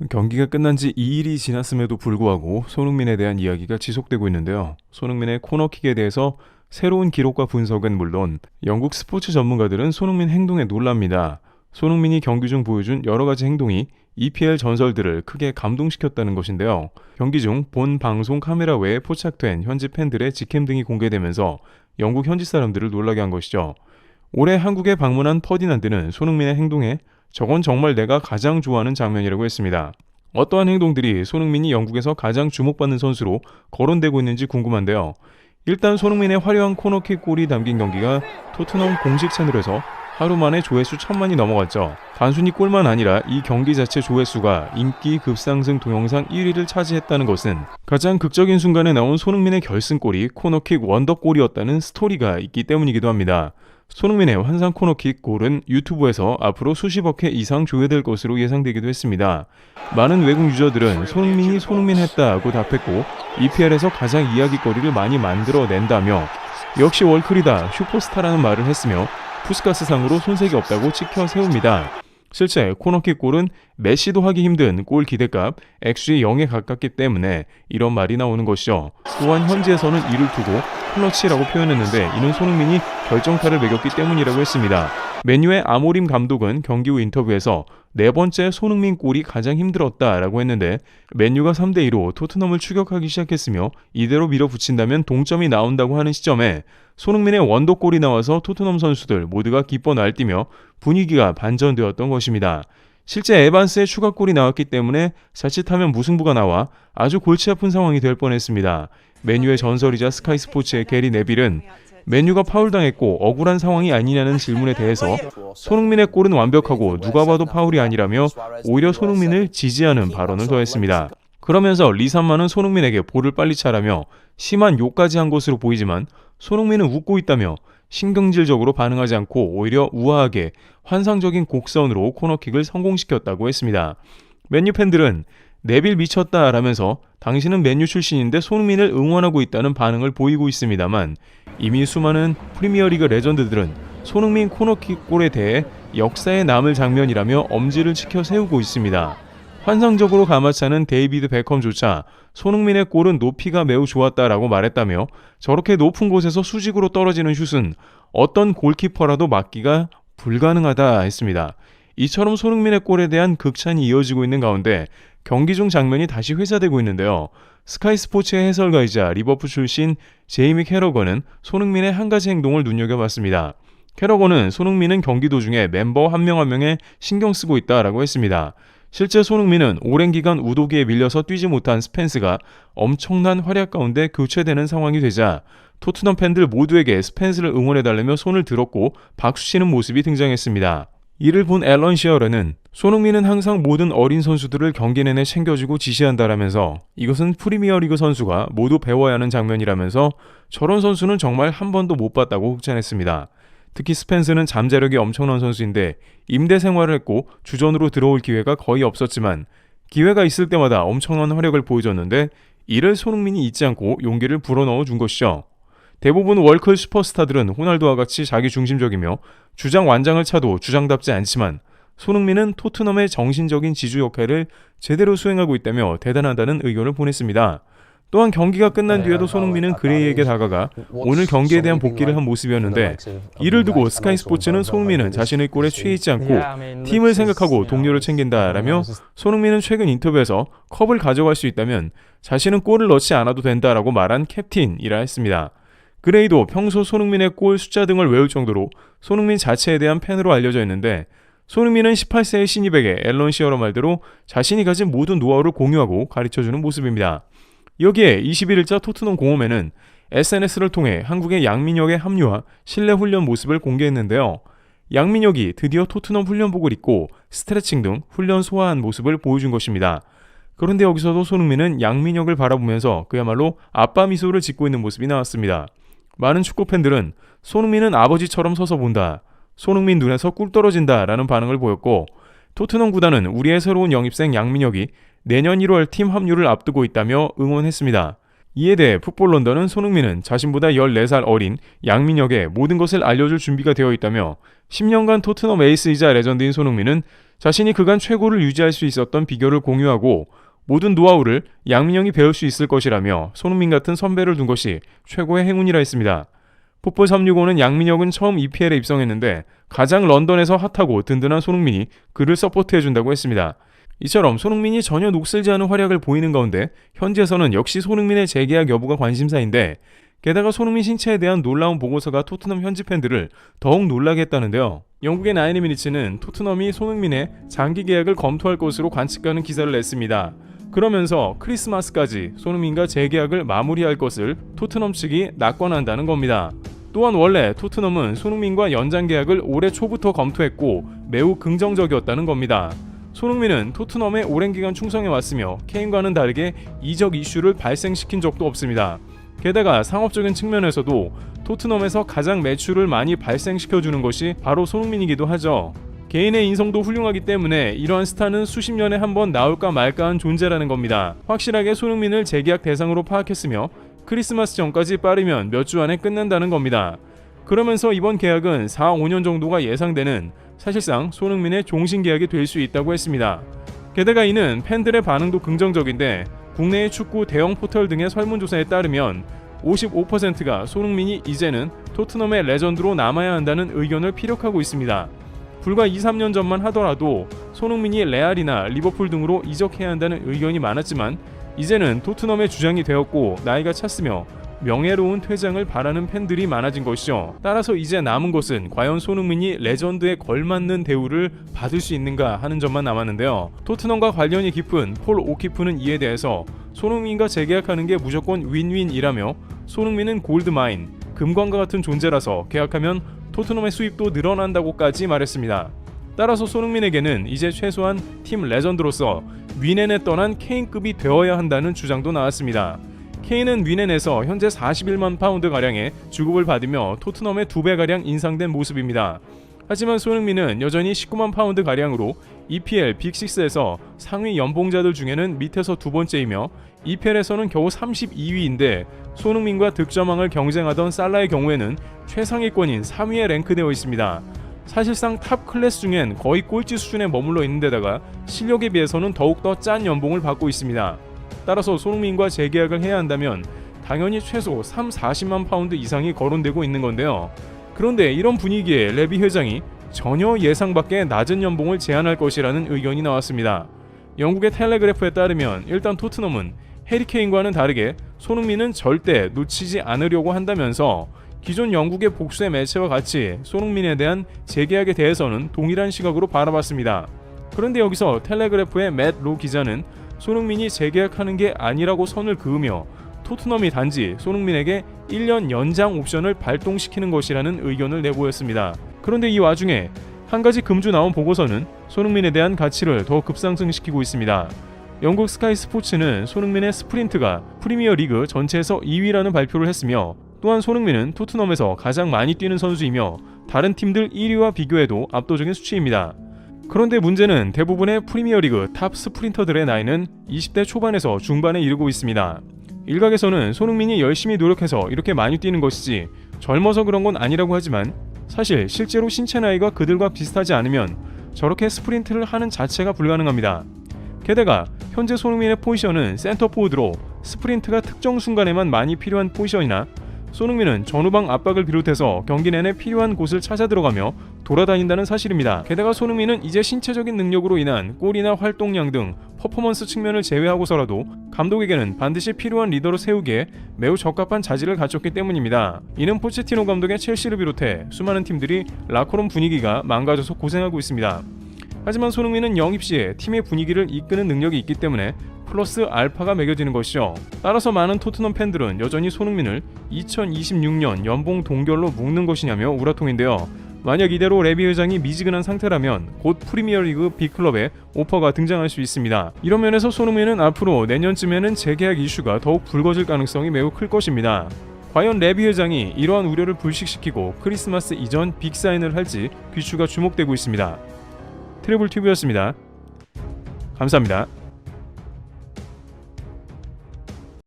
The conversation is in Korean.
경기가 끝난 지 2일이 지났음에도 불구하고 손흥민에 대한 이야기가 지속되고 있는데요. 손흥민의 코너킥에 대해서 새로운 기록과 분석은 물론 영국 스포츠 전문가들은 손흥민 행동에 놀랍니다. 손흥민이 경기 중 보여준 여러 가지 행동이 EPL 전설들을 크게 감동시켰다는 것인데요. 경기 중 본 방송 카메라 외에 포착된 현지 팬들의 직캠 등이 공개되면서 영국 현지 사람들을 놀라게 한 것이죠. 올해 한국에 방문한 퍼디난드는 손흥민의 행동에 저건 정말 내가 가장 좋아하는 장면이라고 했습니다. 어떠한 행동들이 손흥민이 영국에서 가장 주목받는 선수로 거론되고 있는지 궁금한데요. 일단 손흥민의 화려한 코너킥 골이 담긴 경기가 토트넘 공식 채널에서 하루 만에 조회수 1000만이 넘어갔죠. 단순히 골만 아니라 이 경기 자체 조회수가 인기 급상승 동영상 1위를 차지했다는 것은 가장 극적인 순간에 나온 손흥민의 결승골이 코너킥 원더골이었다는 스토리가 있기 때문이기도 합니다. 손흥민의 환상 코너킥 골은 유튜브에서 앞으로 수십억 회 이상 조회될 것으로 예상되기도 했습니다. 많은 외국 유저들은 손흥민이 손흥민 했다고 답했고 EPL에서 가장 이야기거리를 많이 만들어낸다며 역시 월클이다 슈퍼스타라는 말을 했으며 푸스카스상으로 손색이 없다고 치켜 세웁니다. 실제 코너킥 골은 메시도 하기 힘든 골 기대값 XG 0에 가깝기 때문에 이런 말이 나오는 것이죠. 또한 현지에서는 이를 두고 클러치라고 표현했는데 이는 손흥민이 결정타를 매겼기 때문이라고 했습니다. 맨유의 아모림 감독은 경기 후 인터뷰에서 네 번째 손흥민 골이 가장 힘들었다라고 했는데 맨유가 3대2로 토트넘을 추격하기 시작했으며 이대로 밀어붙인다면 동점이 나온다고 하는 시점에 손흥민의 원더골이 나와서 토트넘 선수들 모두가 기뻐 날뛰며 분위기가 반전되었던 것입니다. 실제 에반스의 추가골이 나왔기 때문에 자칫하면 무승부가 나와 아주 골치 아픈 상황이 될 뻔했습니다. 맨유의 전설이자 스카이스포츠의 게리 네빌은 맨유가 파울당했고 억울한 상황이 아니냐는 질문에 대해서 손흥민의 골은 완벽하고 누가 봐도 파울이 아니라며 오히려 손흥민을 지지하는 발언을 더했습니다. 그러면서 리산마는 손흥민에게 볼을 빨리 차라며 심한 욕까지 한 것으로 보이지만 손흥민은 웃고 있다며 신경질적으로 반응하지 않고 오히려 우아하게 환상적인 곡선으로 코너킥을 성공시켰다고 했습니다. 맨유 팬들은 네빌 미쳤다 라면서 당신은 맨유 출신인데 손흥민을 응원하고 있다는 반응을 보이고 있습니다만 이미 수많은 프리미어리그 레전드들은 손흥민 코너킥 골에 대해 역사에 남을 장면이라며 엄지를 치켜 세우고 있습니다. 환상적으로 감아차는 데이비드 베컴조차 손흥민의 골은 높이가 매우 좋았다라고 말했다며 저렇게 높은 곳에서 수직으로 떨어지는 슛은 어떤 골키퍼라도 막기가 불가능하다 했습니다. 이처럼 손흥민의 골에 대한 극찬이 이어지고 있는 가운데 경기 중 장면이 다시 회자되고 있는데요. 스카이 스포츠의 해설가이자 리버풀 출신 제이미 캐러건은 손흥민의 한 가지 행동을 눈여겨봤습니다. 캐러건은 손흥민은 경기 도중에 멤버 한 명 한 명에 신경 쓰고 있다라고 했습니다. 실제 손흥민은 오랜 기간 우도기에 밀려서 뛰지 못한 스펜스가 엄청난 활약 가운데 교체되는 상황이 되자 토트넘 팬들 모두에게 스펜스를 응원해달라며 손을 들었고 박수치는 모습이 등장했습니다. 이를 본 앨런 시어러는 손흥민은 항상 모든 어린 선수들을 경기 내내 챙겨주고 지시한다라면서 이것은 프리미어리그 선수가 모두 배워야 하는 장면이라면서 저런 선수는 정말 한 번도 못 봤다고 흑찬했습니다. 특히 스펜스는 잠재력이 엄청난 선수인데 임대 생활을 했고 주전으로 들어올 기회가 거의 없었지만 기회가 있을 때마다 엄청난 활약을 보여줬는데 이를 손흥민이 잊지 않고 용기를 불어넣어 준 것이죠. 대부분 월클 슈퍼스타들은 호날두와 같이 자기 중심적이며 주장 완장을 차도 주장답지 않지만 손흥민은 토트넘의 정신적인 지주 역할을 제대로 수행하고 있다며 대단하다는 의견을 보냈습니다. 또한 경기가 끝난 뒤에도 손흥민은 그레이에게 다가가 오늘 경기에 대한 복귀를 한 모습이었는데 이를 두고 스카이 스포츠는 손흥민은 자신의 골에 취해 있지 않고 팀을 생각하고 동료를 챙긴다라며 손흥민은 최근 인터뷰에서 컵을 가져갈 수 있다면 자신은 골을 넣지 않아도 된다라고 말한 캡틴이라 했습니다. 그레이도 평소 손흥민의 골 숫자 등을 외울 정도로 손흥민 자체에 대한 팬으로 알려져 있는데 손흥민은 18세의 신입에게 앨런 시어러 말대로 자신이 가진 모든 노하우를 공유하고 가르쳐주는 모습입니다. 여기에 21일자 토트넘 공홈에는 SNS를 통해 한국의 양민혁의 합류와 실내 훈련 모습을 공개했는데요. 양민혁이 드디어 토트넘 훈련복을 입고 스트레칭 등 훈련 소화한 모습을 보여준 것입니다. 그런데 여기서도 손흥민은 양민혁을 바라보면서 그야말로 아빠 미소를 짓고 있는 모습이 나왔습니다. 많은 축구팬들은 손흥민은 아버지처럼 서서 본다. 손흥민 눈에서 꿀 떨어진다 라는 반응을 보였고 토트넘 구단은 우리의 새로운 영입생 양민혁이 내년 1월 팀 합류를 앞두고 있다며 응원했습니다. 이에 대해 풋볼 런던은 손흥민은 자신보다 14살 어린 양민혁에 모든 것을 알려줄 준비가 되어 있다며 10년간 토트넘 에이스이자 레전드인 손흥민은 자신이 그간 최고를 유지할 수 있었던 비결을 공유하고 모든 노하우를 양민영이 배울 수 있을 것이라며 손흥민 같은 선배를 둔 것이 최고의 행운이라 했습니다. 풋볼 365는 양민혁은 처음 EPL에 입성했는데 가장 런던에서 핫하고 든든한 손흥민이 그를 서포트해준다고 했습니다. 이처럼 손흥민이 전혀 녹슬지 않은 활약을 보이는 가운데 현지에서는 역시 손흥민의 재계약 여부가 관심사인데 게다가 손흥민 신체에 대한 놀라운 보고서가 토트넘 현지 팬들을 더욱 놀라게 했다는데요. 영국의 나인미니츠는 토트넘이 손흥민의 장기 계약을 검토할 것으로 관측하는 기사를 냈습니다. 그러면서 크리스마스까지 손흥민과 재계약을 마무리할 것을 토트넘 측이 낙관한다는 겁니다. 또한 원래 토트넘은 손흥민과 연장 계약을 올해 초부터 검토했고 매우 긍정적이었다는 겁니다. 손흥민은 토트넘에 오랜 기간 충성해왔으며 케인과는 다르게 이적 이슈를 발생시킨 적도 없습니다. 게다가 상업적인 측면에서도 토트넘에서 가장 매출을 많이 발생시켜주는 것이 바로 손흥민이기도 하죠. 개인의 인성도 훌륭하기 때문에 이러한 스타는 수십 년에 한 번 나올까 말까한 존재라는 겁니다. 확실하게 손흥민을 재계약 대상으로 파악했으며 크리스마스 전까지 빠르면 몇 주 안에 끝낸다는 겁니다. 그러면서 이번 계약은 4-5년 정도가 예상되는 사실상 손흥민의 종신 계약이 될 수 있다고 했습니다. 게다가 이는 팬들의 반응도 긍정적인데 국내의 축구 대형 포털 등의 설문조사에 따르면 55%가 손흥민이 이제는 토트넘의 레전드로 남아야 한다는 의견을 피력하고 있습니다. 불과 2-3년 전만 하더라도 손흥민이 레알이나 리버풀 등으로 이적해야 한다는 의견이 많았지만 이제는 토트넘의 주장이 되었고 나이가 찼으며 명예로운 퇴장을 바라는 팬들이 많아진 것이죠. 따라서 이제 남은 것은 과연 손흥민이 레전드에 걸맞는 대우를 받을 수 있는가 하는 점만 남았는데요. 토트넘과 관련이 깊은 폴 오키프는 이에 대해서 손흥민과 재계약하는 게 무조건 윈윈이라며 손흥민은 골드마인, 금광과 같은 존재라서 계약하면 토트넘의 수입도 늘어난다고까지 말했습니다. 따라서 손흥민에게는 이제 최소한 팀 레전드로서 윈넨에 떠난 케인급이 되어야 한다는 주장도 나왔습니다. 케인은 윈넨에서 현재 41만 파운드가량의 주급을 받으며 토트넘의 2배가량 인상된 모습입니다. 하지만 손흥민은 여전히 19만 파운드가량으로 EPL 빅6에서 상위 연봉자들 중에는 밑에서 두 번째이며 EPL에서는 겨우 32위인데 손흥민과 득점왕을 경쟁하던 살라의 경우에는 최상위권인 3위에 랭크되어 있습니다. 사실상 탑 클래스 중엔 거의 꼴찌 수준에 머물러 있는 데다가 실력에 비해서는 더욱더 짠 연봉을 받고 있습니다. 따라서 손흥민과 재계약을 해야 한다면 당연히 최소 3-40만 파운드 이상이 거론되고 있는 건데요. 그런데 이런 분위기에 레비 회장이 전혀 예상 밖의 낮은 연봉을 제안할 것이라는 의견이 나왔습니다. 영국의 텔레그래프에 따르면 일단 토트넘은 해리 케인과는 다르게 손흥민은 절대 놓치지 않으려고 한다면서 기존 영국의 복수의 매체와 같이 손흥민에 대한 재계약에 대해서는 동일한 시각으로 바라봤습니다. 그런데 여기서 텔레그래프의 맷 로 기자는 손흥민이 재계약하는 게 아니라고 선을 그으며 토트넘이 단지 손흥민에게 1년 연장 옵션을 발동시키는 것이라는 의견을 내보였습니다. 그런데 이 와중에 한 가지 금주 나온 보고서는 손흥민에 대한 가치를 더 급상승시키고 있습니다. 영국 스카이 스포츠는 손흥민의 스프린트가 프리미어 리그 전체에서 2위라는 발표를 했으며 또한 손흥민은 토트넘에서 가장 많이 뛰는 선수이며 다른 팀들 1위와 비교해도 압도적인 수치입니다. 그런데 문제는 대부분의 프리미어리그 탑 스프린터들의 나이는 20대 초반에서 중반에 이르고 있습니다. 일각에서는 손흥민이 열심히 노력해서 이렇게 많이 뛰는 것이지 젊어서 그런 건 아니라고 하지만 사실 실제로 신체 나이가 그들과 비슷하지 않으면 저렇게 스프린트를 하는 자체가 불가능합니다. 게다가 현재 손흥민의 포지션은 센터포워드로 스프린트가 특정 순간에만 많이 필요한 포지션이나 손흥민은 전후방 압박을 비롯해서 경기 내내 필요한 곳을 찾아 들어가며 돌아다닌다는 사실입니다. 게다가 손흥민은 이제 신체적인 능력으로 인한 골이나 활동량 등 퍼포먼스 측면을 제외하고서라도 감독에게는 반드시 필요한 리더로 세우기에 매우 적합한 자질을 갖췄기 때문입니다. 이는 포체티노 감독의 첼시를 비롯해 수많은 팀들이 라커룸 분위기가 망가져서 고생하고 있습니다. 하지만 손흥민은 영입 시에 팀의 분위기를 이끄는 능력이 있기 때문에 플러스 알파가 매겨지는 것이죠. 따라서 많은 토트넘 팬들은 여전히 손흥민을 2026년 연봉 동결로 묶는 것이냐며 우라통인데요. 만약 이대로 레비 회장이 미지근한 상태라면 곧 프리미어리그 빅클럽에 오퍼가 등장할 수 있습니다. 이런 면에서 손흥민은 앞으로 내년쯤에는 재계약 이슈가 더욱 불거질 가능성이 매우 클 것입니다. 과연 레비 회장이 이러한 우려를 불식시키고 크리스마스 이전 빅사인을 할지 귀추가 주목되고 있습니다. 트래블TV였습니다. 감사합니다.